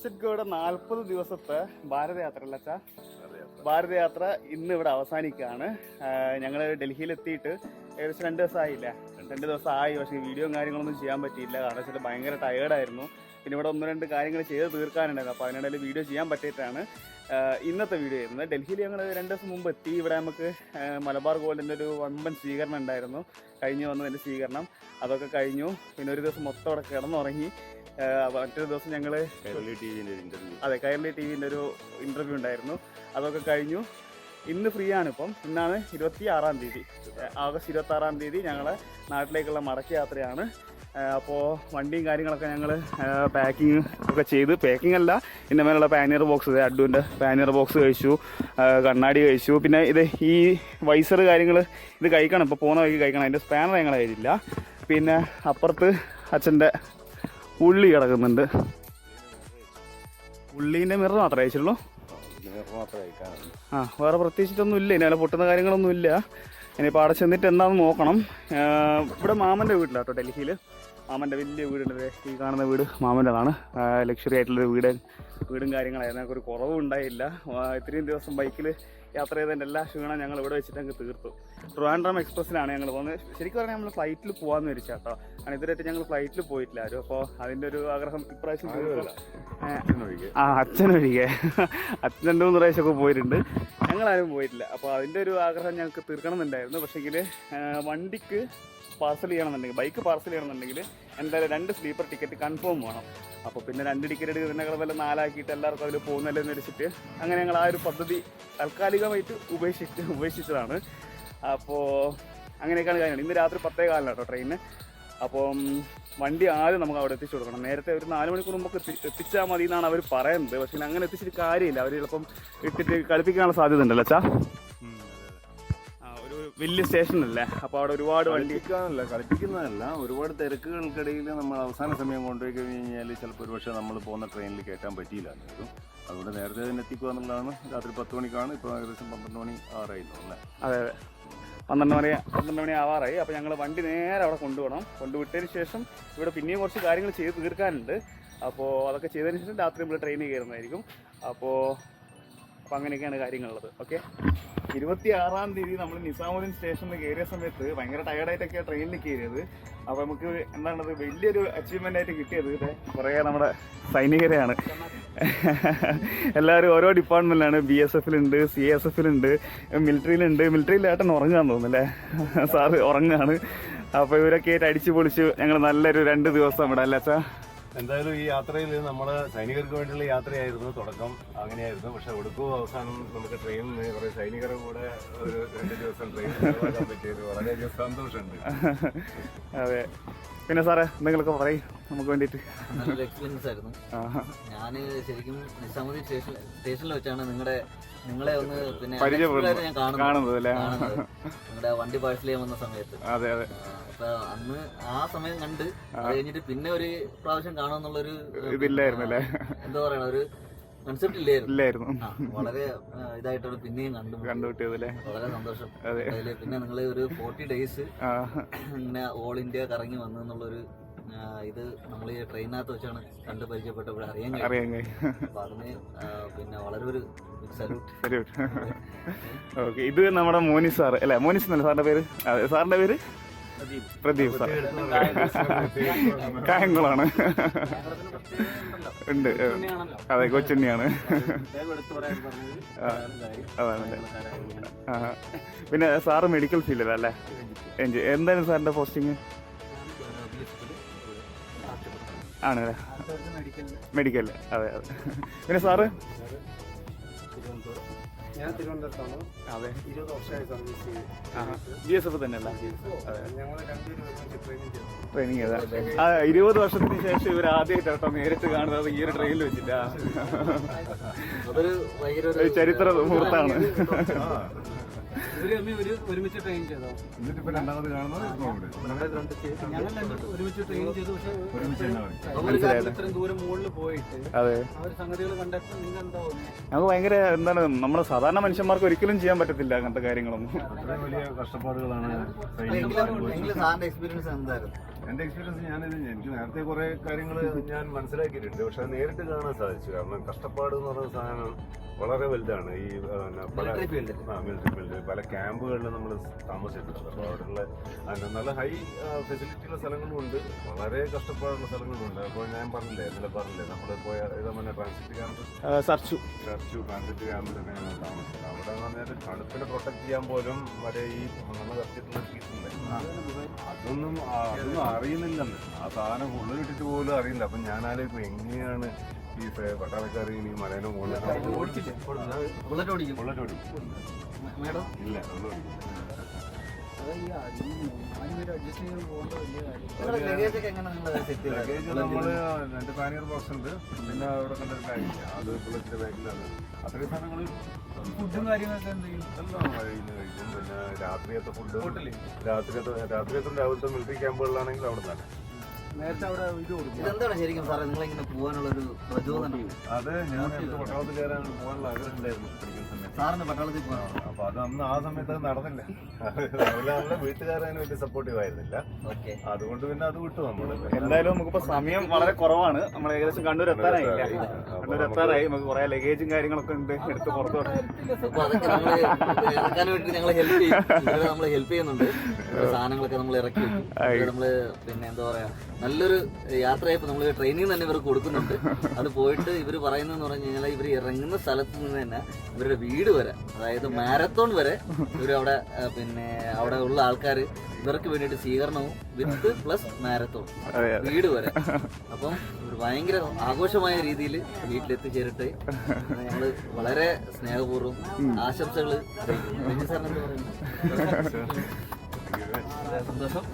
Touch and ഗോയുടെ 40 ദിവസത്തെ ഭാരതയാത്ര അല്ല അച്ഛാ, ഭാരതയാത്ര ഇന്ന് ഇവിടെ അവസാനിക്കുകയാണ്. ഞങ്ങൾ ഡൽഹിയിൽ എത്തിയിട്ട് ഏകദേശം 2 ദിവസമായില്ല, 2 ദിവസമായി. പക്ഷേ വീഡിയോയും കാര്യങ്ങളൊന്നും ചെയ്യാൻ പറ്റിയില്ല, കാരണം വെച്ചാൽ ഭയങ്കര ടയേർഡായിരുന്നു. പിന്നെ ഇവിടെ 1-2 കാര്യങ്ങൾ ചെയ്ത് തീർക്കാനുണ്ടായിരുന്നു. അപ്പോൾ അതിനിടയിൽ വീഡിയോ ചെയ്യാൻ പറ്റിയിട്ടാണ് ഇന്നത്തെ വീഡിയോ ചെയ്യുന്നത്. ഡൽഹിയിൽ ഞങ്ങൾ 2 ദിവസം മുമ്പ് എത്തി. ഇവിടെ നമുക്ക് മലബാർ ഗോൾഡിൻ്റെ ഒരു വമ്പൻ സ്വീകരണം ഉണ്ടായിരുന്നു, കഴിഞ്ഞു വന്നതിൻ്റെ സ്വീകരണം. അതൊക്കെ കഴിഞ്ഞു. പിന്നെ ഒരു ദിവസം മൊത്തം അവിടെ കിടന്നുറങ്ങി. മറ്റൊരു ദിവസം ഞങ്ങൾ കൈരളി ടിവിൻ്റെ ഇൻ്റർവ്യൂ, അതെ, കൈരളി ടിവിൻ്റെ ഒരു ഇൻ്റർവ്യൂ ഉണ്ടായിരുന്നു. അതൊക്കെ കഴിഞ്ഞു. ഇന്ന് ഫ്രീ ആണ്. ഇപ്പം ഇന്നാണ് 26-ാം തീയതി, ആഗസ്റ്റ് 26-ാം തീയതി ഞങ്ങളെ നാട്ടിലേക്കുള്ള മടക്ക യാത്രയാണ്. അപ്പോൾ വണ്ടിയും കാര്യങ്ങളൊക്കെ ഞങ്ങൾ പാക്കിങ് ഒക്കെ ചെയ്ത്, പാക്കിംഗ് അല്ല, ഇതിൻ്റെ മേലുള്ള പാനിയർ ബോക്സ്, അഡ്ഡുവിൻ്റെ പാനിയർ ബോക്സ് കഴിച്ചു, കണ്ണാടി കഴിച്ചു. പിന്നെ ഇത് ഈ വൈസർ കാര്യങ്ങൾ ഇത് കഴിക്കണം, ഇപ്പോൾ പോകുന്ന വഴിക്ക് കഴിക്കണം. അതിൻ്റെ സ്പാനർ ഞങ്ങൾ കഴിച്ചില്ല. പിന്നെ അപ്പുറത്ത് അച്ഛൻ്റെ ഉള്ളി കിടക്കുന്നുണ്ട്. ഉള്ളീൻ്റെ മിറർ മാത്രമേ കഴിച്ചുള്ളൂ. വേറെ പ്രത്യേകിച്ചിട്ടൊന്നും ഇല്ല, ഇനി പൊട്ടുന്ന കാര്യങ്ങളൊന്നും ഇല്ല. ഇനിയിപ്പോൾ അവിടെ ചെന്നിട്ട് എന്താണെന്ന് നോക്കണം. ഇവിടെ മാമൻ്റെ വീട്ടിലാട്ടോ, ഡൽഹിയിൽ മാമൻ്റെ വലിയ വീടുണ്ട്. ഈ കാണുന്ന വീട് മാമൻ്റെതാണ്. ലക്ഷറി ആയിട്ടുള്ളൊരു വീടും കാര്യങ്ങളായിരുന്നു. ഞങ്ങൾക്ക് ഒരു കുറവും ഉണ്ടായില്ല. ഇത്രയും ദിവസം ബൈക്കിൽ യാത്ര ചെയ്തതിൻ്റെ എല്ലാ ക്ഷീണം ഞങ്ങൾ ഇവിടെ വെച്ചിട്ട് ഞങ്ങൾക്ക് തീർത്തു. ട്രിവാൻഡ്രം എക്സ്പ്രസ്സിലാണ് ഞങ്ങൾ പോകുന്നത്. ശരിക്കും പറഞ്ഞാൽ നമ്മൾ ഫ്ലൈറ്റിൽ പോകാമെന്ന് വിചാരിച്ചാൽ കേട്ടോ. കാരണം ഇതുവരെയായിട്ട് ഞങ്ങൾ ഫ്ലൈറ്റിൽ പോയിട്ടില്ല ആരും. അപ്പോൾ അതിൻ്റെ ഒരു ആഗ്രഹം ഇപ്രാവശ്യം അച്ഛനൊഴികെ അച്ഛൻ 2-3 പ്രാവശ്യമൊക്കെ പോയിട്ടുണ്ട്, ഞങ്ങളാരും പോയിട്ടില്ല. അപ്പോൾ അതിൻ്റെ ഒരു ആഗ്രഹം ഞങ്ങൾക്ക് തീർക്കണം എന്നുണ്ടായിരുന്നു. പക്ഷേങ്കിൽ വണ്ടിക്ക് പാർസൽ ചെയ്യണമെന്നുണ്ടെങ്കിൽ, ബൈക്ക് പാർസൽ ചെയ്യണമെന്നുണ്ടെങ്കിൽ എന്തായാലും 2 സ്ലീപ്പർ ടിക്കറ്റ് കൺഫേം വേണം. അപ്പോൾ പിന്നെ 2 ടിക്കറ്റ് എടുക്കുന്നതിനേക്കാൾ വല്ല 4 ആക്കിയിട്ട് എല്ലാവർക്കും അതിൽ പോകുന്നല്ലെന്ന് വെച്ചിട്ട് അങ്ങനെ ഞങ്ങൾ ആ ഒരു പദ്ധതി താൽക്കാലികമായിട്ട് ഉപേക്ഷിച്ചതാണ്. അപ്പോൾ അങ്ങനെയൊക്കെയാണ് കാര്യങ്ങൾ. ഇന്ന് രാത്രി 10:15 കേട്ടോ ട്രെയിന്. അപ്പം വണ്ടി ആദ്യം നമുക്ക് അവിടെ എത്തിച്ചു കൊടുക്കണം. നേരത്തെ ഒരു 4 മണിക്കൂർ മുമ്പൊക്കെ എത്തിച്ചാൽ മതി എന്നാണ് അവർ പറയുന്നത്. പക്ഷേ അങ്ങനെ എത്തിച്ചിട്ട് കാര്യമില്ല, അവർ ചിലപ്പം ഇട്ടിട്ട് കളിപ്പിക്കാനുള്ള സാധ്യത ഉണ്ടല്ലോ അച്ഛാ. ഒരു വലിയ സ്റ്റേഷനല്ലേ, അപ്പോൾ അവിടെ ഒരുപാട് വണ്ടി കളിപ്പിക്കുന്നതല്ല, ഒരുപാട് തിരക്കുകൾക്കിടയിൽ നമ്മൾ അവസാന സമയം കൊണ്ടുപോയി കഴിഞ്ഞ് കഴിഞ്ഞാൽ ചിലപ്പോൾ ഒരുപക്ഷെ നമ്മൾ പോകുന്ന ട്രെയിനിൽ കയറ്റാൻ പറ്റിയില്ല എന്നതും. അതുകൊണ്ട് നേരത്തെ തന്നെ എത്തിക്കുക എന്നുള്ളതാണ്. രാത്രി 10 മണിക്കാണ്, ഇപ്പോൾ ഏകദേശം 12 മണി ആറായിരുന്നു അല്ലേ? അതെ അതെ, 12 മണി ആവാറായി. അപ്പോൾ ഞങ്ങൾ വണ്ടി നേരെ അവിടെ കൊണ്ടുവിട്ടതിന് ശേഷം ഇവിടെ പിന്നെയും കുറച്ച് കാര്യങ്ങൾ ചെയ്ത് തീർക്കാനുണ്ട്. അപ്പോൾ അതൊക്കെ ചെയ്തതിന് ശേഷം രാത്രി നമ്മൾ ട്രെയിനിൽ കയറുന്നതായിരിക്കും. അപ്പോൾ അങ്ങനെയൊക്കെയാണ് കാര്യങ്ങളുള്ളത്. ഓക്കെ, 26-ാം തീയതി നമ്മൾ നിസാമുദ്ദീൻ സ്റ്റേഷനിൽ കയറിയ സമയത്ത് ഭയങ്കര ടയർഡായിട്ടൊക്കെയാണ് ട്രെയിനിൽ കയറിയത്. അപ്പോൾ നമുക്ക് എന്താണത് വലിയൊരു അച്ചീവ്മെൻ്റ് ആയിട്ട് കിട്ടിയത് കുറേ നമ്മുടെ സൈനികരെയാണ്. എല്ലാവരും ഓരോ ഡിപ്പാർട്ട്മെൻറ്റിലാണ്. BSF-ലുണ്ട്, CSF-ലുണ്ട്, മിലിറ്ററിയിലുണ്ട്. മിലിറ്ററിയിൽ ഏട്ടൻ ഉറങ്ങാന്ന് തോന്നുന്നല്ലേ, സാറ് ഉറങ്ങാണ്. അപ്പോൾ ഇവരൊക്കെ ആയിട്ട് അടിച്ചു പൊളിച്ചു ഞങ്ങൾ നല്ലൊരു 2 ദിവസം ഇവിടെ അല്ലേ അച്ഛാ? എന്തായാലും ഈ യാത്രയിൽ നമ്മുടെ സൈനികർക്ക് വേണ്ടിയുള്ള യാത്രയായിരുന്നു തുടക്കം, അങ്ങനെയായിരുന്നു. പക്ഷെ ഒടുക്കും അവസാനം നമുക്ക് ട്രെയിനിൽ കുറേ സൈനികരുടെ കൂടെ ഒരു 2 ദിവസം ട്രെയിൻ പോകാൻ പറ്റിയത് വളരെയധികം സന്തോഷമുണ്ട്. അതെ, പിന്നെ സാറേ എന്തെങ്കിലുമൊക്കെ പറയും നമുക്ക് വേണ്ടിയിട്ട്. നല്ലൊരു എക്സ്പീരിയൻസ് ആയിരുന്നു. ഞാൻ ശരിക്കും നിസാമുദ്ദീൻ സ്റ്റേഷനിൽ വെച്ചാണ് നിങ്ങളെ ഒന്ന് പിന്നെ ഞാൻ കാണുന്നത് നിങ്ങളുടെ വണ്ടി പാഴ്സൽ ചെയ്യാൻ വന്ന സമയത്ത്. അതെ അതെ, അപ്പൊ അന്ന് ആ സമയം കണ്ട് അത് കഴിഞ്ഞിട്ട് പിന്നെ ഒരു പ്രാവശ്യം കാണുമെന്നുള്ളൊരു ഇതില്ലായിരുന്നു അല്ലേ, എന്താ പറയണ, ഒരു കൺസെപ്റ്റ് ഇല്ലായിരുന്നു. വളരെ ഇതായിട്ടാണ് പിന്നെയും കണ്ടുപിട്ടിയത്. വളരെ സന്തോഷം. പിന്നെ നിങ്ങൾ ഒരു 40 ഡേയ്സ് ഇങ്ങനെ ഓൾ ഇന്ത്യ കറങ്ങി വന്നു എന്നുള്ളൊരു ഇത് നമ്മൾ ഈ ട്രെയിനകത്ത് വെച്ചാണ് കണ്ട് പരിചയപ്പെട്ടപ്പോൾ അറിയാൻ കഴിയും. അപ്പൊ അതിന് പിന്നെ വളരെ ഒരു സല്യൂട്ട്. ഓക്കെ, ഇത് നമ്മുടെ മോനിസ് സാർ അല്ലേ? മോനിസ് എന്നല്ലേ സാറിന്റെ പേര്? അതെ, സാറിന്റെ പേര് പ്രദീപ് സാർ, കായംകുളമാണ്. ഉണ്ട്, അതെ, കൊച്ചുണ്ണിയാണ്. അതാണല്ലേ. പിന്നെ സാറ് മെഡിക്കൽ ഫീൽഡിലല്ലേ? എന്തായാലും സാറിന്റെ പോസ്റ്റിങ് ആണല്ലേ? മെഡിക്കൽ, അതെ അതെ. പിന്നെ സാറ്? ഞാൻ തിരുവനന്തപുരത്താണ്. അതെ, 20 വർഷമായി സർവീസ് ചെയ്തു. BSF തന്നെയല്ല? ഞങ്ങൾ 2 ട്രെയിനിങ് ചെയ്താ 20 വർഷത്തിന് ശേഷം ഇവർ ആദ്യമായിട്ടോ നേരിട്ട് കാണുന്നത് ഈ ഒരു ട്രെയിനിൽ വെച്ചിട്ടാ. അതൊരു ചരിത്ര മുഹൂർത്താണ്. ഒരുമിച്ച് ട്രെയിൻ ചെയ്തോ? എന്നിട്ട് ഇപ്പൊ രണ്ടാമത് കാണുന്നത് ഇപ്പൊ ഇവിടെ. ഞങ്ങൾ ഒരുമിച്ച് ട്രെയിൻ ചെയ്തു. പക്ഷെ ഒരുമിച്ച് തന്നെ വരും. മനസ്സിലായത്. ഇത്രയും ദൂരം മുകളിൽ പോയിട്ട് അതെ, അവർ സംഗതികൾ കണ്ടപ്പോൾ നിങ്ങൾ എന്താ തോന്നുന്നത്? നമുക്ക് ഭയങ്കര എന്താണ്, നമ്മുടെ സാധാരണ മനുഷ്യന്മാർക്ക് ഒരിക്കലും ചെയ്യാൻ പറ്റത്തില്ല അങ്ങനത്തെ കാര്യങ്ങളൊന്നും. അത്രയും വലിയ കഷ്ടപ്പാടുകളാണ് എങ്കിലും സാറിന്റെ എക്സ്പീരിയൻസ് എന്തായിരുന്നു? എന്റെ എക്സ്പീരിയൻസ് എനിക്ക് നേരത്തെ കുറെ കാര്യങ്ങൾ ഞാൻ മനസ്സിലാക്കിയിട്ടുണ്ട്. പക്ഷെ അത് നേരിട്ട് കാണാൻ സാധിച്ചു. കാരണം കഷ്ടപ്പാട് എന്ന് പറയുന്ന സാധനം വളരെ വലുതാണ്. ഈ പല മിലിറ്ററി ഫീൽഡ് പല ക്യാമ്പുകളിൽ നമ്മൾ താമസിച്ചിട്ടുണ്ട്. അപ്പോൾ അവിടെയുള്ള നല്ല ഹൈ ഫെസിലിറ്റിയുള്ള സ്ഥലങ്ങളും ഉണ്ട്, വളരെ കഷ്ടപ്പാടുള്ള സ്ഥലങ്ങളും ഉണ്ട്. അപ്പോൾ ഞാൻ പറഞ്ഞില്ലേ നമ്മൾ പോയ ട്രാൻസിറ്റ് ക്യാമ്പ് സർച്ചു ട്രാൻസിറ്റ് ക്യാമ്പിലൊക്കെ ഞങ്ങൾ താമസിച്ചത്. അവിടെ എന്ന് പറഞ്ഞാൽ തണുപ്പിനെ പ്രൊട്ടക്ട് ചെയ്യാൻ പോലും വരെ ഈ നമ്മൾ കത്തിയിട്ടുള്ള ഷീറ്റില്ലേ, അതൊന്നും അറിയുന്നില്ലെന്ന്. ആ സാധനം ഉള്ളിലിട്ടിട്ട് പോലും അറിയില്ല. അപ്പം ഞാനാലോചിക്കും എങ്ങനെയാണ് ഈ പട്ടാളക്കാർ ഈ മലയുടെ മുകളിൽ ബുള്ളറ്റ് ഓടിക്കും. ഇല്ല ലഗേജ് നമ്മള് 2 പാനിയർ ബോക്സ് ഉണ്ട്, പിന്നെ അവിടെ കണ്ടൊരു ബാഗ്, അത് ബുള്ളറ്റിന്റെ ബാഗിലാണ്. അത്രയും സാധനങ്ങൾ ഫുഡും കാര്യങ്ങളൊക്കെ എന്ത് ചെയ്യും? എല്ലാം കഴിഞ്ഞ് കഴിക്കും. പിന്നെ രാത്രിയത്തെ ഫുഡ് രാത്രിയത്തും രാവിലത്തെ മിലിറ്ററി ക്യാമ്പുകളിലാണെങ്കിൽ അവിടെ തന്നെ. നേരത്തെ അവിടെ ഇത് കൊടുക്കും. ഇതെന്താണ് ശരിക്കും സാറേ നിങ്ങളിങ്ങനെ പോകാനുള്ളൊരു പ്രചോദനം? അത് ഞാൻ നേരത്തെ പട്ടാളത്തിൽ കയറാൻ പോകാനുള്ള ആഗ്രഹം ഉണ്ടായിരുന്നു പഠിക്കുന്ന സമയത്ത്. സാറിന് പട്ടാളത്തിൽ പോകാൻ? അപ്പൊ അത് അന്ന് ആ സമയത്ത് അത് നടന്നില്ല. അതിലെ വീട്ടുകാരതിന് വലിയ സപ്പോർട്ടീവ് ആയിരുന്നില്ല. ഓക്കെ, അതുകൊണ്ട് പിന്നെ അത് വിട്ടു നമ്മള്. എന്തായാലും നമുക്കിപ്പോ സമയം വളരെ കുറവാണ്. നമ്മൾ ഏകദേശം കണ്ണൂർ എത്താറായില്ല. കണ്ണൂർ എത്താറായി. നമുക്ക് കുറെ ലഗേജും കാര്യങ്ങളൊക്കെ ഉണ്ട് എടുത്ത് പുറത്തോട്ട്. അപ്പൊ അതൊക്കെ നമ്മള് ഇറക്കാൻ വേണ്ടി ഞങ്ങൾ ഹെൽപ്പ് ചെയ്യും. നമ്മള് ഹെൽപ്പ് ചെയ്യുന്നുണ്ട്. സാധനങ്ങളൊക്കെ നമ്മൾ ഇറക്കി വെക്കും. നമ്മള് പിന്നെ എന്താ പറയാ, നല്ലൊരു യാത്രയായപ്പോൾ നമ്മൾ ട്രെയിനിങ് തന്നെ ഇവർക്ക് കൊടുക്കുന്നുണ്ട്. അത് പോയിട്ട് ഇവർ പറയുന്നതെന്ന് പറഞ്ഞു കഴിഞ്ഞാൽ ഇവർ ഇറങ്ങുന്ന സ്ഥലത്ത് നിന്ന് തന്നെ ഇവരുടെ വീട് വരെ, അതായത് മാരത്തോൺ വരെ ഇവർ അവിടെ പിന്നെ അവിടെ ഉള്ള ആൾക്കാർ ഇവർക്ക് വേണ്ടിയിട്ട് സ്വീകരണവും വിത്ത് പ്ലസ് മാരത്തോൺ വീട് വരെ. അപ്പം ഒരു ഭയങ്കര ആഘോഷമായ രീതിയിൽ വീട്ടിലെത്തിച്ചേരട്ടെ ഞങ്ങൾ വളരെ സ്നേഹപൂർവ്വം ആശംസകൾ അറിയിക്കുന്നു. സാറിന് എന്താ പറയുന്നത്? സന്തോഷം.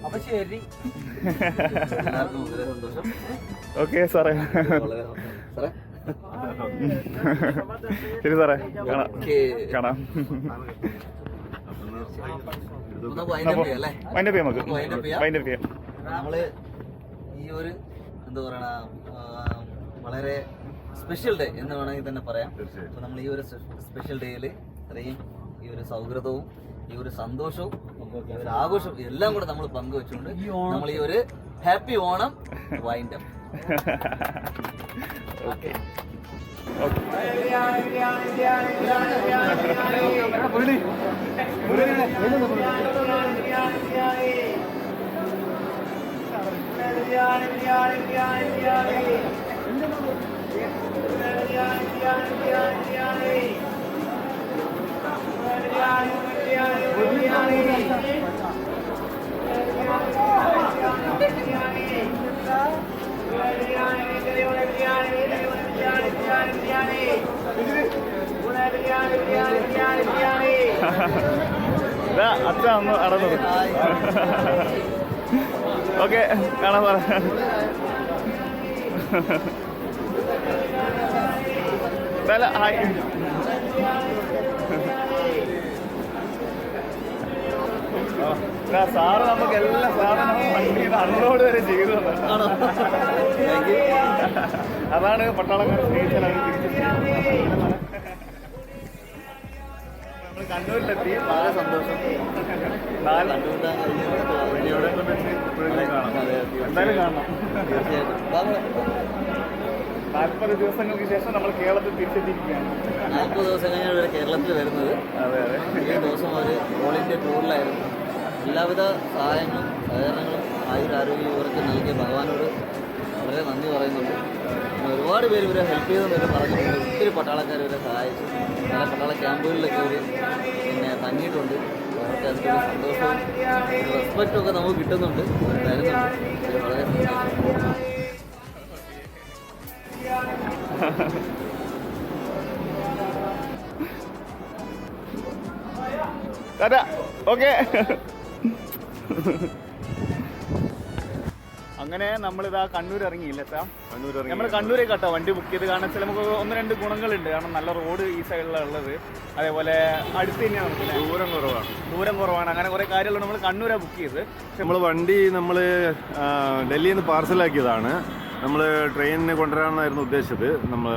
അപ്പൊ ശരി, എല്ലാവർക്കും വളരെ സന്തോഷം. ഓക്കെ സാറേ, വളരെ സാറേ ശരി സാറേ, കാണാം. വൈൻഡപ്പ് ചെയ്യാം, നമുക്ക് വൈൻഡപ്പ് ചെയ്യാം. നമ്മള് ഈ ഒരു എന്താ പറയണ വളരെ സ്പെഷ്യൽ ഡേ എന്ന് വേണമെങ്കിൽ തന്നെ പറയാം. അപ്പൊ നമ്മൾ ഈ ഒരു സ്പെഷ്യൽ ഡേയിൽ അത്രയും ഈ ഒരു സൗഹൃദവും ഈ ഒരു സന്തോഷവും ഈ ഒരു ആഘോഷം എല്ലാം കൂടെ നമ്മൾ പങ്കുവെച്ചുകൊണ്ട് നമ്മൾ ഈ ഒരു ഹാപ്പി ഓണം വൈൻഡപ്പ്. ഓക്കെ, അച്ഛ ഒന്ന് അടന്നത്. ഓക്കെ, കാണാൻ പറ. ഹായ്. സാറ് നമുക്ക് എല്ലാ സാധനവും വണ്ടിയിൽ അൺലോഡ് വരെ ചെയ്തു. അതാണ് പട്ടാളക്കാരെ സ്നേഹിച്ചാൽ അവർ തിരിച്ചു. നമ്മൾ കണ്ണൂരിലെത്തി, വളരെ സന്തോഷം. എന്തായാലും കാണണം. 40 ദിവസങ്ങൾക്ക് ശേഷം നമ്മൾ കേരളത്തിൽ തിരിച്ചെത്തിയിരിക്കുകയാണ്. 40 ദിവസം കഴിഞ്ഞാണ് കേരളത്തിൽ വരുന്നത്. അതെ, ഈ ദിവസം ഒരു ഓൾ ഇന്ത്യ ടൂറിലായിരുന്നു. എല്ലാവിധ സഹായങ്ങളും സഹകരണങ്ങളും ആയുരാരോഗ്യം ഇവർക്ക് നൽകിയ ഭഗവാനോട് വളരെ നന്ദി പറയുന്നുണ്ട്. ഒരുപാട് പേര് ഇവരെ ഹെൽപ്പ് ചെയ്തെന്നൊക്കെ പറഞ്ഞിട്ടുണ്ട്. ഒത്തിരി പട്ടാളക്കാർ ഇവരെ സഹായിച്ചു. പല പട്ടാള ക്യാമ്പുകളിലൊക്കെ ഇവർ പിന്നെ തങ്ങിയിട്ടുണ്ട്. അവർക്ക് അതിൻ്റെ സന്തോഷവും റെസ്പെക്റ്റും ഒക്കെ നമുക്ക് കിട്ടുന്നുണ്ട്, തരുന്നുണ്ട്. വളരെ സന്തോഷം. ഓക്കെ. അങ്ങനെ നമ്മളിതാ കണ്ണൂർ ഇറങ്ങിയില്ല സാർ. നമ്മൾ കണ്ണൂരേക്ക് കേട്ടോ വണ്ടി ബുക്ക് ചെയ്ത്. കാരണം വെച്ചാൽ നമുക്ക് 1-2 ഗുണങ്ങളുണ്ട്. കാരണം നല്ല റോഡ് ഈ സൈഡിലാണ് ഉള്ളത്, അതേപോലെ അടുത്ത് തന്നെയാണ് നമുക്ക് ദൂരം കുറവാണ്. അങ്ങനെ കുറേ കാര്യങ്ങളുണ്ട്. നമ്മൾ കണ്ണൂരാണ് ബുക്ക് ചെയ്ത്. നമ്മൾ വണ്ടി ഡൽഹിയിൽ നിന്ന് പാർസലാക്കിയതാണ്. നമ്മൾ ട്രെയിനിന് കൊണ്ടുവരാമെന്നായിരുന്നു ഉദ്ദേശിച്ചത്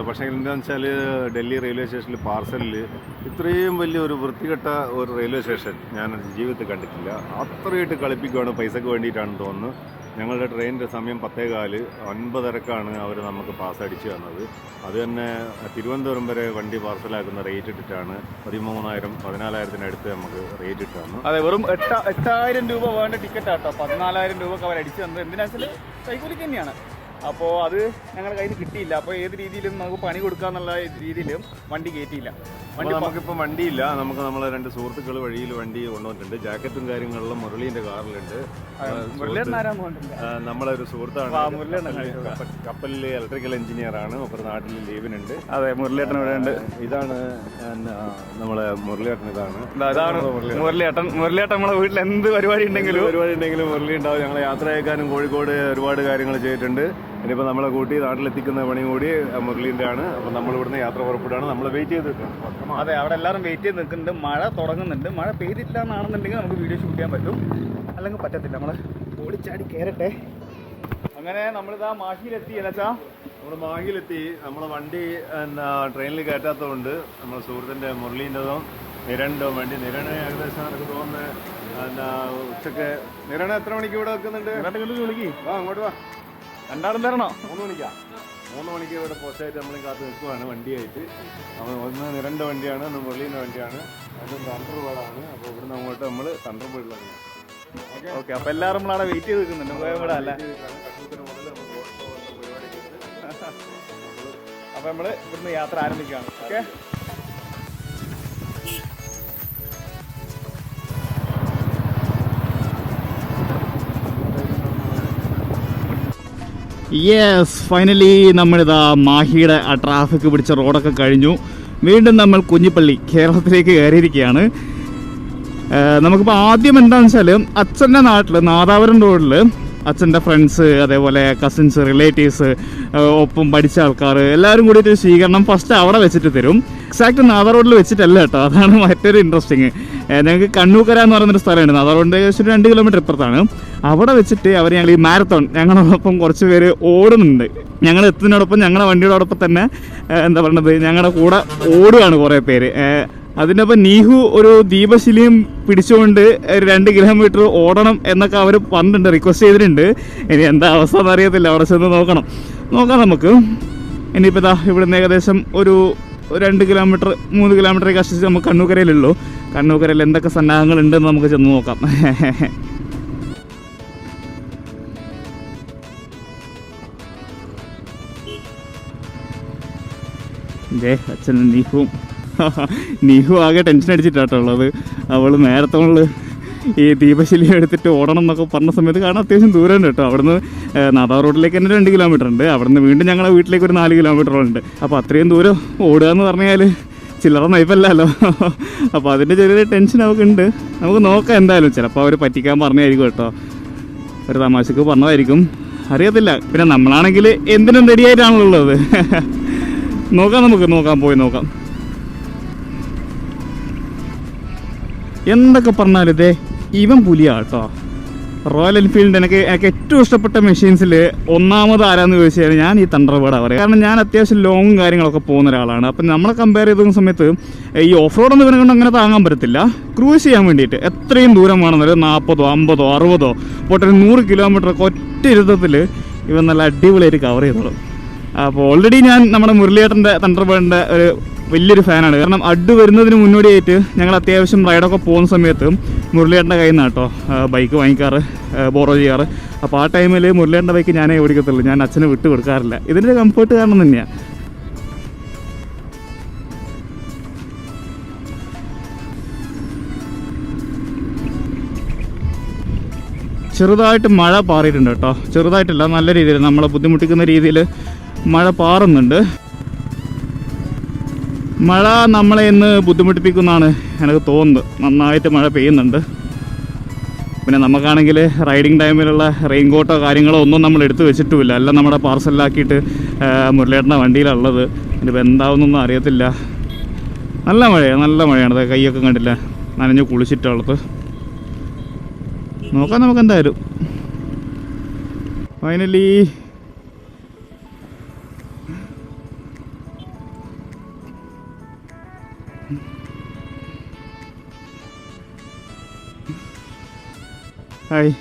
പക്ഷേ എന്താണെന്ന് വെച്ചാൽ ഡൽഹി റെയിൽവേ സ്റ്റേഷനിൽ പാർസലിൽ ഇത്രയും വലിയൊരു വൃത്തികെട്ട ഒരു റെയിൽവേ സ്റ്റേഷൻ ഞാൻ ജീവിതത്തിൽ കണ്ടിട്ടില്ല. അത്രയായിട്ട് കളിപ്പിക്കുകയാണ്, പൈസക്ക് വേണ്ടിയിട്ടാണെന്ന് തോന്നുന്നു. ഞങ്ങളുടെ ട്രെയിനിൻ്റെ സമയം 10:15, 9:30ക്കാണ് അവർ നമുക്ക് പാസ് അടിച്ചു തന്നത്. അത് തന്നെ തിരുവനന്തപുരം വരെ വണ്ടി പാർസലാക്കുന്ന റേറ്റ് ഇട്ടിട്ടാണ് 13,000 14,000 അടുത്ത് നമുക്ക് റേറ്റ് ഇട്ട് തന്നു. അതെ, വെറും 8,000 രൂപ വേണ്ട ടിക്കറ്റ് ആട്ടോ 14,000 രൂപക്ക് അവർ അടിച്ചു തന്നത്. എന്തിനാ വെച്ചാൽ കൈക്കൂലിക്ക് തന്നെയാണ്. അപ്പോൾ അത് ഞങ്ങളുടെ കയ്യിൽ കിട്ടിയില്ല. അപ്പോൾ ഏത് രീതിയിലും നമുക്ക് പണി കൊടുക്കാന്നുള്ള രീതിയിലും വണ്ടി കയറ്റിയില്ല. നമുക്കിപ്പോൾ വണ്ടിയില്ല. നമ്മളെ 2 സുഹൃത്തുക്കൾ വഴിയിൽ വണ്ടി കൊണ്ടുവന്നിട്ടുണ്ട്. ജാക്കറ്റും കാര്യങ്ങളിലും മുരളീൻ്റെ കാറിലുണ്ട്. നമ്മളെ ഒരു സുഹൃത്താണ്, കപ്പലിൽ ഇലക്ട്രിക്കൽ എഞ്ചിനീയർ ആണ്. ഒരു നാട്ടിൽ ലീവിനുണ്ട്. അതെ, മുരളിയേട്ടൻ ഇവിടെ ഉണ്ട്. ഇതാണ് നമ്മളെ മുരളിയേട്ടൻ. ഇതാണ് മുരളിയേട്ടൻ നമ്മളെ വീട്ടിൽ എന്ത് പരിപാടി ഉണ്ടെങ്കിലും മുരളി ഉണ്ടാവും. ഞങ്ങൾ യാത്ര അയക്കാനും കോഴിക്കോട് ഒരുപാട് കാര്യങ്ങൾ ചെയ്തിട്ടുണ്ട്. ഇനിയിപ്പോൾ നമ്മളെ കൂട്ടി നാട്ടിലെത്തിക്കുന്ന പണി കൂടി മുരളീൻ്റെ ആണ്. അപ്പം നമ്മൾ ഇവിടുന്ന് യാത്ര പുറപ്പെടാണ്. നമ്മൾ വെയിറ്റ് ചെയ്ത് നിൽക്കണം. അതെ, അവിടെ എല്ലാവരും വെയിറ്റ് ചെയ്ത് നിൽക്കുന്നുണ്ട്. മഴ തുടങ്ങുന്നുണ്ട്. മഴ പെയ്തില്ല എന്നാണെന്നുണ്ടെങ്കിൽ നമുക്ക് വീഡിയോ ഷൂട്ട് ചെയ്യാൻ പറ്റും, അല്ലെങ്കിൽ പറ്റത്തില്ല. നമ്മൾ ഓടിച്ചാടി കയറട്ടെ. അങ്ങനെ നമ്മളിതാ മാഹിയിലെത്തി. അല്ലാച്ചാ നമ്മൾ മാഹിയിലെത്തി. നമ്മളെ വണ്ടി ട്രെയിനിൽ കയറ്റാത്തതുകൊണ്ട് നമ്മൾ സുഹൃത്തിൻ്റെ മുരളീൻ്റെതും നിരണ്ടോ വണ്ടി. നിരണ ഏകദേശം എനിക്ക് തോന്നുന്നത് ഉച്ചക്ക്. നിരണ എത്ര മണിക്ക് ഇവിടെ വെക്കുന്നുണ്ട്? വിളിക്കി അങ്ങോട്ട് വാ. രണ്ടാളും തരണോ? 3 മണിക്ക് ഇവിടെ പോസ്റ്റായിട്ട് നമ്മൾ കാത്ത് നിൽക്കുവാണ് വണ്ടിയായിട്ട്. ഒന്ന് നിരൻ്റെ വണ്ടിയാണ്, ഒന്ന് മുരളീൻ്റെ വണ്ടിയാണ്. അതും തണ്ടർബേർഡാണ്. അപ്പോൾ ഇവിടുന്ന് അങ്ങോട്ട് നമ്മൾ തണ്ടർബേർഡിലാണ്. ഓക്കെ, അപ്പോൾ എല്ലാവരും നമ്മളവിടെ വെയിറ്റ് ചെയ്ത് നിൽക്കുന്നുണ്ട്. ഇവിടെ അല്ലേ? അപ്പോൾ നമ്മൾ ഇവിടുന്ന് യാത്ര ആരംഭിക്കുകയാണ്. ഓക്കെ, യെസ്, ഫൈനലി നമ്മളിതാ മാഹിയുടെ ആ ട്രാഫിക് പിടിച്ച റോഡൊക്കെ കഴിഞ്ഞു. വീണ്ടും നമ്മൾ കുഞ്ഞിപ്പള്ളി കേരളത്തിലേക്ക് കയറിയിരിക്കുകയാണ്. നമുക്കിപ്പോൾ ആദ്യം എന്താണെന്ന് വെച്ചാൽ അച്ഛൻ്റെ നാട്ടിൽ നാദാപുരം റോഡിൽ അച്ഛൻ്റെ ഫ്രണ്ട്സ്, അതേപോലെ കസിൻസ്, റിലേറ്റീവ്സ്, ഒപ്പം പഠിച്ച ആൾക്കാർ എല്ലാവരും കൂടിയിട്ട് സ്വീകരണം ഫസ്റ്റ് അവിടെ വെച്ചിട്ട് തരും. എക്സാക്ട് നാദാ റോഡിൽ വെച്ചിട്ടല്ല കേട്ടോ, അതാണ് മറ്റൊരു ഇൻട്രസ്റ്റിങ്. ഞങ്ങൾക്ക് കണ്ണൂക്കര എന്ന് പറയുന്നൊരു സ്ഥലമുണ്ട്, നാദാ റോഡിൻ്റെ ഏകദേശം 2 കിലോമീറ്റർ ഇപ്പുറത്താണ്. അവിടെ വെച്ചിട്ട് അവർ ഞങ്ങൾ ഈ മാരത്തോൺ ഞങ്ങളോടൊപ്പം കുറച്ച് പേര് ഓടുന്നുണ്ട്. ഞങ്ങൾ എത്തുന്നതിനോടൊപ്പം ഞങ്ങളുടെ വണ്ടിയോടൊപ്പം തന്നെ എന്താ പറയുന്നത് ഞങ്ങളുടെ കൂടെ ഓടുകയാണ് കുറേ പേര്. അതിൻ്റെ ഒപ്പം നീഹു ഒരു ദീപശിലയും പിടിച്ചുകൊണ്ട് 2 കിലോമീറ്റർ ഓടണം എന്നൊക്കെ അവർ പറഞ്ഞിട്ടുണ്ട്, റിക്വസ്റ്റ് ചെയ്തിട്ടുണ്ട്. ഇനി എന്താ അവസ്ഥ എന്നറിയത്തില്ല, അവിടെ ചെന്ന് നോക്കാം നമുക്ക്. ഇനിയിപ്പോൾ ഇതാ ഇവിടുന്ന് ഏകദേശം ഒരു 2 കിലോമീറ്റർ 3 കിലോമീറ്ററൊക്കെ കഷ്ടിച്ച് നമുക്ക് കണ്ണൂക്കരയിലുള്ളൂ. കണ്ണൂക്കരയിൽ എന്തൊക്കെ സന്നാഹങ്ങളുണ്ടെന്ന് നമുക്ക് ചെന്ന് നോക്കാം. അച്ഛനും നീഹു ആകെ ടെൻഷൻ അടിച്ചിട്ടാട്ടോ ഉള്ളത്. അവൾ മാരത്തോണിൽ ഈ ദീപശിലി എടുത്തിട്ട് ഓടണം എന്നൊക്കെ പറഞ്ഞ സമയത്ത്, കാരണം അത്യാവശ്യം ദൂരമുണ്ട് കേട്ടോ. അവിടുന്ന് നാദാ റോഡിലേക്ക് തന്നെ 2 കിലോമീറ്റർ ഉണ്ട്. അവിടുന്ന് വീണ്ടും ഞങ്ങളുടെ വീട്ടിലേക്ക് ഒരു 4 കിലോമീറ്ററുണ്ട്. അപ്പോൾ അത്രയും ദൂരം ഓടുക എന്ന് പറഞ്ഞാൽ ചില്ലറ നയിപ്പല്ലല്ലോ. അപ്പോൾ അതിൻ്റെ ചെറിയൊരു ടെൻഷൻ നമുക്കുണ്ട്. നമുക്ക് നോക്കാം എന്തായാലും. ചിലപ്പോൾ അവർ പറ്റിക്കാൻ പറഞ്ഞതായിരിക്കും കേട്ടോ, ഒരു തമാശക്ക് പറഞ്ഞതായിരിക്കും, അറിയത്തില്ല. പിന്നെ നമ്മളാണെങ്കിൽ എന്തിനും റെഡിയായിട്ടാണല്ലോ ഉള്ളത്. നമുക്ക് പോയി നോക്കാം. എന്തൊക്കെ പറഞ്ഞാലും ഇതേ ഇവൻ പുലിയാട്ടോ. റോയൽ എൻഫീൽഡ് എനിക്ക് ഏറ്റവും ഇഷ്ടപ്പെട്ട മെഷീൻസിൽ ഒന്നാമത് ആരാന്ന് ചോദിച്ചാൽ ഞാൻ ഈ തണ്ടർബേർഡാണ് പറയുക. കാരണം ഞാൻ അത്യാവശ്യം ലോങ്ങും കാര്യങ്ങളൊക്കെ പോകുന്ന ഒരാളാണ്. അപ്പം നമ്മളെ കമ്പയർ ചെയ്ത സമയത്ത് ഈ ഓഫ് റോഡൊന്നും ഇവനെ കൊണ്ട് അങ്ങനെ താങ്ങാൻ പറ്റത്തില്ല. ക്രൂസ് ചെയ്യാൻ വേണ്ടിയിട്ട് എത്രയും ദൂരം വേണമെന്നൊരു 40, 50, 60 പോട്ടെ 100 കിലോമീറ്ററൊക്കെ ഒറ്റ ഇരുത്തത്തിൽ ഇവൻ നല്ല അടിപൊളിയായിട്ട് കവർ ചെയ്തോളും. അപ്പോൾ ഓൾറെഡി ഞാൻ നമ്മുടെ മുരളിയേട്ടൻ്റെ തണ്ടർബേർഡിൻ്റെ ഒരു വലിയൊരു ഫാനാണ്. കാരണം അഡ് വരുന്നതിന് മുന്നോടിയായിട്ട് ഞങ്ങൾ അത്യാവശ്യം റൈഡൊക്കെ പോകുന്ന സമയത്ത് മുരളിയേട്ടൻ്റെ കയ്യിൽ നിന്നാണ് കേട്ടോ ബൈക്ക് വാങ്ങിക്കാറ്, ബോറോ ചെയ്യാറ്. അപ്പോൾ ആ ടൈമിൽ മുരളിയേട്ടൻ്റെ ബൈക്ക് ഞാനേ ഓടിക്കത്തുള്ളൂ, ഞാൻ അച്ഛനെ വിട്ട് കൊടുക്കാറില്ല. ഇതിൻ്റെ കംഫേർട്ട് കാരണം തന്നെയാണ്. ചെറുതായിട്ട് മഴ പാറിയിട്ടുണ്ട് കേട്ടോ, ചെറുതായിട്ടില്ല, നല്ല രീതിയിൽ നമ്മളെ ബുദ്ധിമുട്ടിക്കുന്ന രീതിയിൽ മഴ പാറുന്നുണ്ട്. മഴ നമ്മളെ ഇന്ന് ബുദ്ധിമുട്ടിപ്പിക്കുന്നതാണ് എനിക്ക് തോന്നുന്നത്. നന്നായിട്ട് മഴ പെയ്യുന്നുണ്ട്. പിന്നെ നമുക്കാണെങ്കിൽ റൈഡിങ് ടൈമിലുള്ള റെയിൻ കോട്ടോ കാര്യങ്ങളോ ഒന്നും നമ്മൾ എടുത്തു വെച്ചിട്ടുമില്ല. എല്ലാം നമ്മുടെ പാർസലിലാക്കിയിട്ട് മുരളിയേട്ടൻ്റെ വണ്ടിയിലുള്ളത്. ഇതിപ്പോൾ എന്താവുന്നൊന്നും അറിയത്തില്ല. നല്ല മഴയാണ്. അത് കൈയൊക്കെ കണ്ടില്ല, നനഞ്ഞ് കുളിച്ചിട്ടുള്ളത്. നോക്കാം നമുക്ക് എന്തായാലും. Finally hi.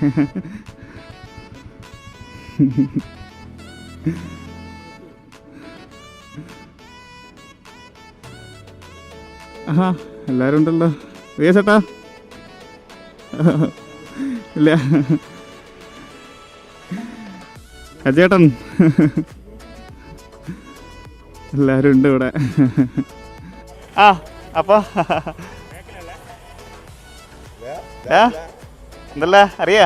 ആഹാ, എല്ലാവരും ഉണ്ടല്ലോ. ചേട്ടാ ഇല്ല, അജേട്ടൻ എല്ലാവരും ഉണ്ട് ഇവിടെ. ആ അപ്പോൾ എന്തല്ല അറിയാ?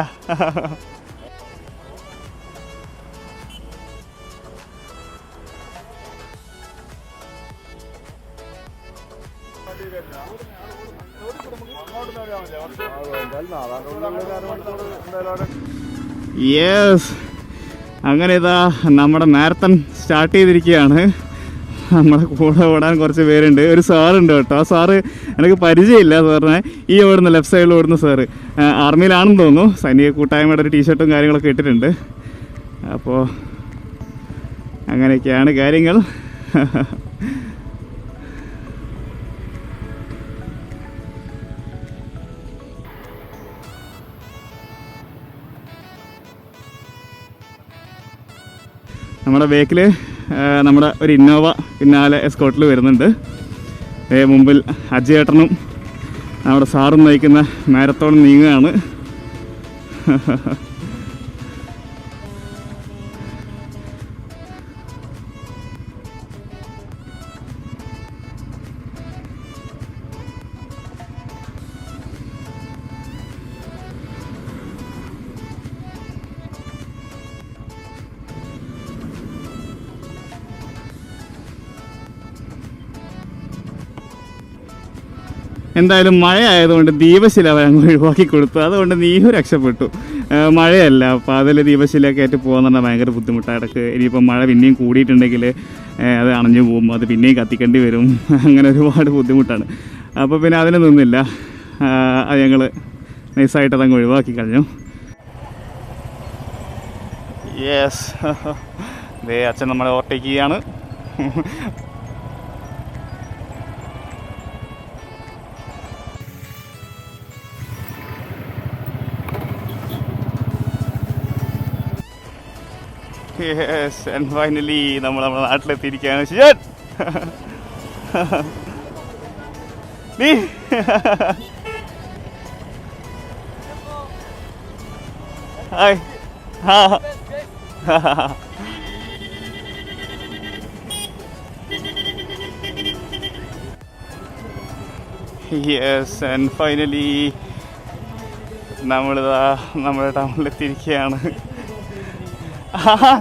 യെസ്, അങ്ങനെ ഇതാ നമ്മുടെ മാരത്തൺ സ്റ്റാർട്ട് ചെയ്തിരിക്കുകയാണ്. നമ്മുടെ കൂടെ ഓടാൻ കുറച്ച് പേരുണ്ട്. ഒരു സാറുണ്ട് കേട്ടോ. ആ സാറ് എനിക്ക് പരിചയമില്ല. സാറിനെ ഈ ഓടുന്ന ലെഫ്റ്റ് സൈഡിൽ ഓടുന്ന സാറ് ആർമിയിലാണെന്ന് തോന്നുന്നു. സൈനിക കൂട്ടായ്മയുടെ ഒരു ടീഷർട്ടും കാര്യങ്ങളൊക്കെ ഇട്ടിട്ടുണ്ട്. അപ്പോൾ അങ്ങനെയൊക്കെയാണ് കാര്യങ്ങൾ. നമ്മുടെ ബേക്കിൽ നമ്മുടെ ഒരു ഇന്നോവ പിന്നാലെ എസ്കോട്ടിൽ വരുന്നുണ്ട്. മുമ്പിൽ അജയേട്ടനും നമ്മുടെ സാറും നയിക്കുന്ന മാരത്തോൺ നീങ്ങുകയാണ്. എന്തായാലും മഴ ആയതുകൊണ്ട് ദീപശില ഞങ്ങൾ ഒഴിവാക്കി കൊടുത്തു. അതുകൊണ്ട് നീയും രക്ഷപ്പെട്ടു. മഴയല്ല, അപ്പോൾ അതിൽ ദീപശിലയൊക്കെ ആയിട്ട് പോകുന്ന ഭയങ്കര ബുദ്ധിമുട്ടാണ്. ഇടയ്ക്ക് ഇനിയിപ്പോൾ മഴ പിന്നെയും കൂടിയിട്ടുണ്ടെങ്കിൽ അത് അണഞ്ഞു പോകും, അത് പിന്നെയും കത്തിക്കേണ്ടി വരും. അങ്ങനെ ഒരുപാട് ബുദ്ധിമുട്ടാണ്. അപ്പോൾ പിന്നെ അതിന് നിന്നില്ല, അത് ഞങ്ങൾ നൈസായിട്ട് അതങ്ങ് ഒഴിവാക്കി കഴിഞ്ഞു. യെസ്, ദേ അച്ഛൻ നമ്മളെ ഓവർടേക്ക് ചെയ്യാണ്. യെസ്, ആൻഡ് ഫൈനലി നമ്മൾ നമ്മുടെ നാട്ടിലെത്തിയിരിക്കുകയാണ്. ശിജൻ നീ ഹായ്. യെസ്, ആൻഡ് ഫൈനലി നമ്മളിതാ നമ്മുടെ ടൗണിലെത്തിയിരിക്കുകയാണ്.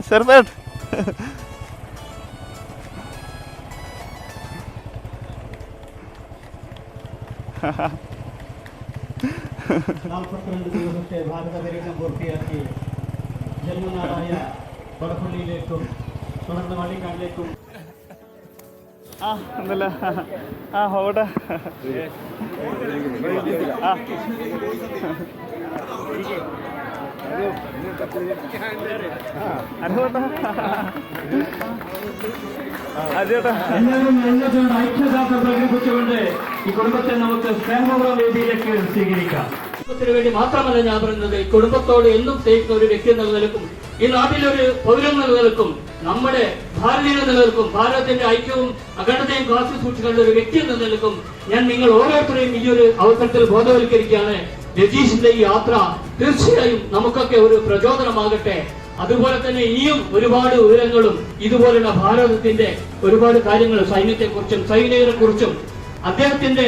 സർബത്ത് ദിവസത്തെ ഭാരത പര്യടനം പൂർത്തിയാക്കി ജന്മനാടായ വടപ്പള്ളിയിലേക്കും തുടർന്ന് വള്ളിക്കാടിലേക്കും എന്തല്ല ഓട്ടെ ഐക്യദാർഢ്യം പ്രകടിപ്പിച്ചുകൊണ്ട് ഈ കുടുംബത്തെ നമുക്ക് സ്നേഹപൂർവ്വ വേദിയിലേക്ക് സ്വീകരിക്കാം. കുടുംബത്തിന് വേണ്ടി മാത്രമല്ല ഞാൻ പറയുന്നത്, കുടുംബത്തോട് എന്നും സ്നേഹിക്കുന്ന ഒരു വ്യക്തി എന്ന നിലക്കും ഈ നാട്ടിലൊരു പൗരൻ എന്ന നിലക്കും നമ്മുടെ ഭാരതീയ നിലനിൽക്കും ഭാരതത്തിന്റെ ഐക്യവും അഖണ്ഡതയും കാത്തു സൂക്ഷിക്കേണ്ട ഒരു വ്യക്തി എന്ന നിലക്കും ഞാൻ നിങ്ങൾ ഓരോരുത്തരെയും ഈ ഒരു അവസരത്തിൽ ബോധവൽക്കരിക്കുകയാണ്. രജീഷിന്റെ ഈ യാത്ര തീർച്ചയായും നമുക്കൊക്കെ ഒരു പ്രചോദനമാകട്ടെ. അതുപോലെ തന്നെ ഇനിയും ഒരുപാട് വിവരങ്ങളും ഇതുപോലുള്ള ഭാരതത്തിന്റെ ഒരുപാട് കാര്യങ്ങൾ സൈന്യത്തെക്കുറിച്ചും സൈനികരെ കുറിച്ചും അദ്ദേഹത്തിന്റെ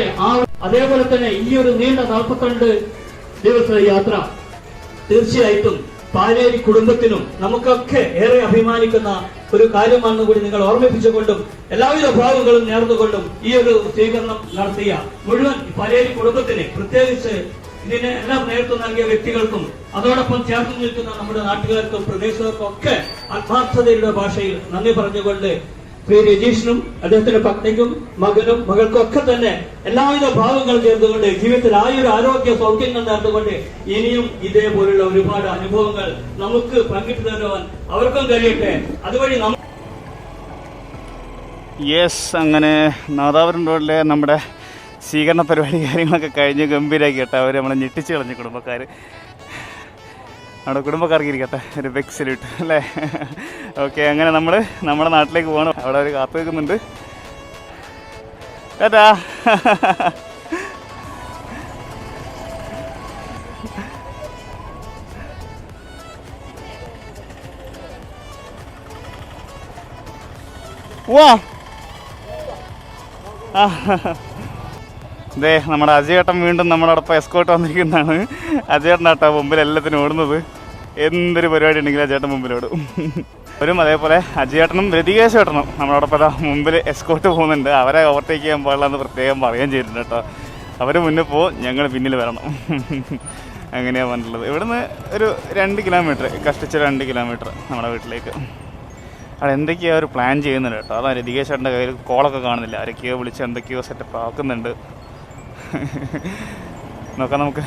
അതേപോലെ തന്നെ ഈ ഒരു നീണ്ട 42 ദിവസ യാത്ര തീർച്ചയായിട്ടും പാലേരി കുടുംബത്തിനും നമുക്കൊക്കെ ഏറെ അഭിമാനിക്കുന്ന ഒരു കാര്യമാണെന്ന് കൂടി നിങ്ങൾ ഓർമ്മിപ്പിച്ചുകൊണ്ടും എല്ലാവിധ ഭാവങ്ങളും നേർന്നുകൊണ്ടും ഈ ഒരു സ്വീകരണം നടത്തിയ മുഴുവൻ പാലേരി കുടുംബത്തിന്, പ്രത്യേകിച്ച് ഇതിന് എല്ലാം നേതൃത്വം നൽകിയ വ്യക്തികൾക്കും അതോടൊപ്പം ചേർന്ന് നിൽക്കുന്ന നമ്മുടെ നാട്ടുകാർക്കും പ്രദേശക്കാർക്കും ഒക്കെ ആത്മാർത്ഥതയുടെ ഭാഷയിൽ നന്ദി പറഞ്ഞുകൊണ്ട് ശ്രീ രജീഷിനും അദ്ദേഹത്തിന്റെ പത്നിക്കും മകനും മകൾക്കും ഒക്കെ തന്നെ എല്ലാവിധ ഭാവങ്ങളും ചേർന്നുകൊണ്ട് ജീവിതത്തിൽ ആയൊരു ആരോഗ്യ സൗഖ്യങ്ങൾ നേർന്നുകൊണ്ട് ഇനിയും ഇതേപോലുള്ള ഒരുപാട് അനുഭവങ്ങൾ നമുക്ക് പങ്കിട്ടു തരുവാൻ അവർക്കും കഴിയട്ടെ. അതുവഴി യെസ്, അങ്ങനെ നാദാപുരം റോഡിലെ നമ്മുടെ സ്വീകരണ പരിപാടി കാര്യങ്ങളൊക്കെ കഴിഞ്ഞ് ഗംഭീരമാക്കി കേട്ടോ. അവർ നമ്മളെ ഞെട്ടിച്ച് കളഞ്ഞു കുടുംബക്കാർ. നമ്മുടെ കുടുംബക്കാർക്ക് ഇരിക്കട്ടെ ഒരു ബിഗ് സല്യൂട്ട് അല്ലേ. ഓക്കെ, അങ്ങനെ നമ്മൾ നമ്മുടെ നാട്ടിലേക്ക് പോകണം. അവിടെ അവർ കാത്തു വെക്കുന്നുണ്ട്. ഏട്ടാ വാ അതെ, നമ്മുടെ അജയേട്ടൻ വീണ്ടും നമ്മളോടൊപ്പം എസ്കോട്ട് വന്നിരിക്കുന്നതാണ്. അജയേട്ടനാട്ടോ മുമ്പിൽ എല്ലാത്തിനും ഓടുന്നത്. എന്തൊരു പരിപാടി ഉണ്ടെങ്കിലും അജയേട്ടൻ മുമ്പിലോടും. അവരും അതേപോലെ അജയേട്ടനും രതികേശേട്ടനും നമ്മളോടൊപ്പം മുമ്പിൽ എസ്കോട്ട് പോകുന്നുണ്ട്. അവരെ ഓവർടേക്ക് ചെയ്യാൻ പാടില്ലെന്ന് പ്രത്യേകം പറയുകയും ചെയ്തിട്ടുണ്ട് കേട്ടോ. അവർ മുന്നിൽ പോകും, ഞങ്ങൾ പിന്നിൽ വരണം. അങ്ങനെയാണ് പറഞ്ഞിട്ടുള്ളത്. ഇവിടുന്ന് ഒരു 2 കിലോമീറ്റർ, കഷ്ടിച്ച് 2 കിലോമീറ്റർ നമ്മുടെ വീട്ടിലേക്ക്. അവിടെ എന്തൊക്കെയോ ഒരു പ്ലാൻ ചെയ്യുന്നുണ്ട് കേട്ടോ. അതാണ് രതികേശേട്ടൻ്റെ കയ്യിൽ കോളൊക്കെ കാണുന്നില്ല. ആരൊക്കെയോ വിളിച്ച് എന്തൊക്കെയോ സെറ്റപ്പ് ആക്കുന്നുണ്ട്. നോക്കാം നമുക്ക്.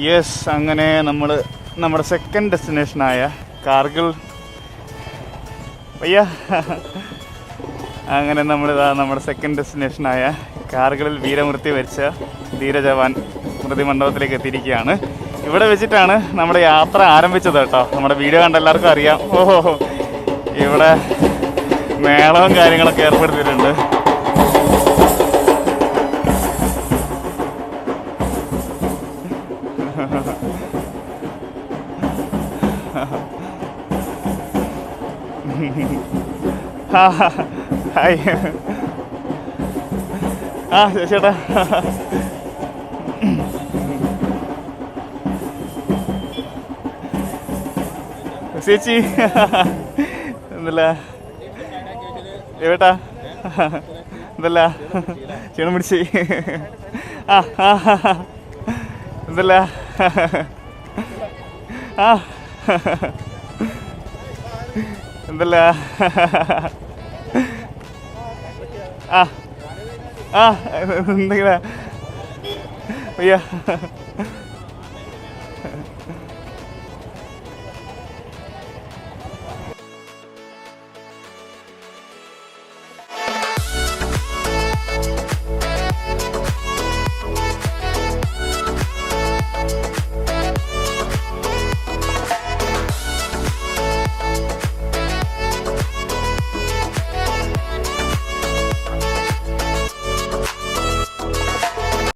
യെസ്, അങ്ങനെ നമ്മൾ നമ്മുടെ സെക്കൻഡ് ഡെസ്റ്റിനേഷനായ കാർഗിൽ അങ്ങനെ നമ്മളിതാ നമ്മുടെ സെക്കൻഡ് ഡെസ്റ്റിനേഷനായ കാർഗിലിൽ വീരമൃത്യു വരിച്ച ധീരജവാൻ സ്മൃതി മണ്ഡപത്തിലേക്ക് എത്തിയിരിക്കുകയാണ്. ഇവിടെ വെച്ചിട്ടാണ് നമ്മുടെ യാത്ര ആരംഭിച്ചത് കേട്ടോ. നമ്മുടെ വീഡിയോ കണ്ട എല്ലാവർക്കും അറിയാം. ഓഹോ, ഇവിടെ മേളവും കാര്യങ്ങളൊക്കെ ഏർപ്പെടുത്തിയിട്ടുണ്ട്. ഹായ്. ചേട്ടാ ചേച്ചി എന്തല്ല ഏട്ടാ എന്തല്ല ക്ഷീണം പിടിച്ച് എന്തല്ല എന്തല്ല എന്തെങ്കിലും അയ്യ